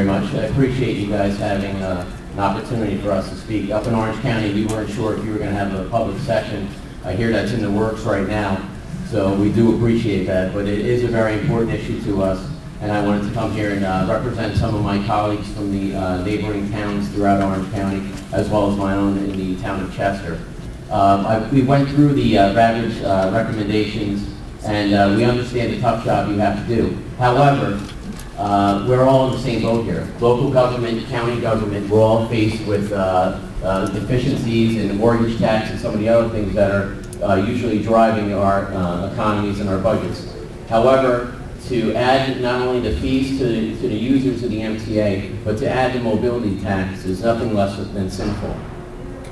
very much. I appreciate you guys having an opportunity for us to speak. Up in Orange County, we weren't sure if you were going to have a public session. I hear that's in the works right now, so we do appreciate that. But it is a very important issue to us, and I wanted to come here and represent some of my colleagues from the neighboring towns throughout Orange County, as well as my own in the town of Chester. We went through the Ravage recommendations, and we understand the tough job you have to do. However, we're all in the same boat here. Local government, county government, we're all faced with deficiencies in the mortgage tax and some of the other things that are usually driving our economies and our budgets. However, to add not only the fees to the users of the MTA, but to add the mobility tax is nothing less than sinful.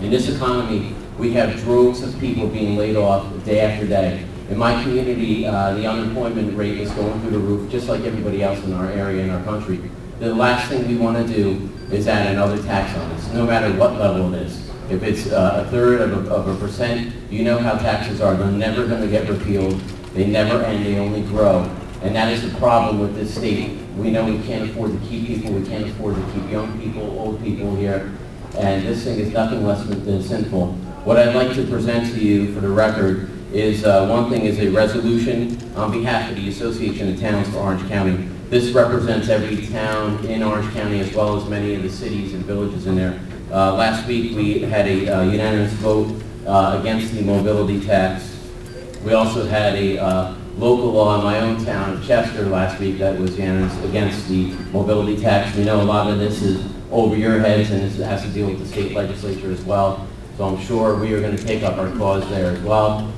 In this economy, we have droves of people being laid off day after day. In my community, the unemployment rate is going through the roof, just like everybody else in our area and our country. The last thing we want to do is add another tax on us, no matter what level it is. If it's a third of a percent, you know how taxes are. They're never going to get repealed. They never end. They only grow. And that is the problem with this state. We know we can't afford to keep people. We can't afford to keep young people, old people here. And this thing is nothing less than sinful. What I'd like to present to you for the record is one thing is a resolution on behalf of the Association of Towns for Orange County. This represents every town in Orange County as well as many of the cities and villages in there. Last week we had a unanimous vote against the mobility tax. We also had a local law in my own town of Chester last week that was unanimous against the mobility tax. We know a lot of this is over your heads and this has to deal with the state legislature as well. So I'm sure we are going to take up our cause there as well.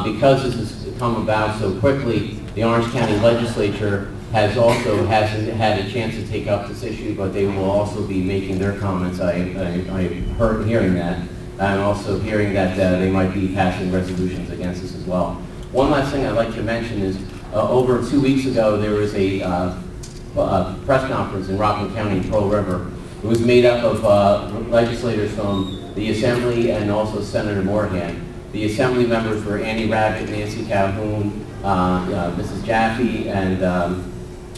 Because this has come about so quickly, the Orange County legislature hasn't had a chance to take up this issue, but they will also be making their comments. I'm hearing that. I'm also hearing that they might be passing resolutions against this as well. One last thing I'd like to mention is over 2 weeks ago there was a press conference in Rockland County in Pearl River. It was made up of legislators from the Assembly and also Senator Morgan. The Assembly members were Andy Rabbit, Nancy Calhoun, Mrs. Jaffe, and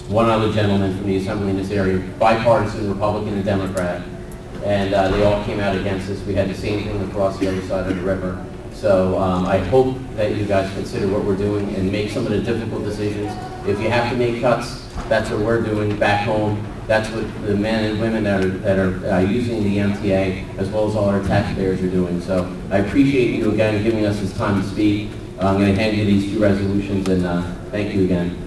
one other gentleman from the Assembly in this area, bipartisan, Republican and Democrat. And they all came out against this. We had the same thing across the other side of the river. So I hope that you guys consider what we're doing and make some of the difficult decisions. If you have to make cuts, that's what we're doing back home. That's what the men and women that are using the MTA, as well as all our taxpayers, are doing. So I appreciate you again giving us this time to speak. I'm going to hand you these two resolutions, and thank you again.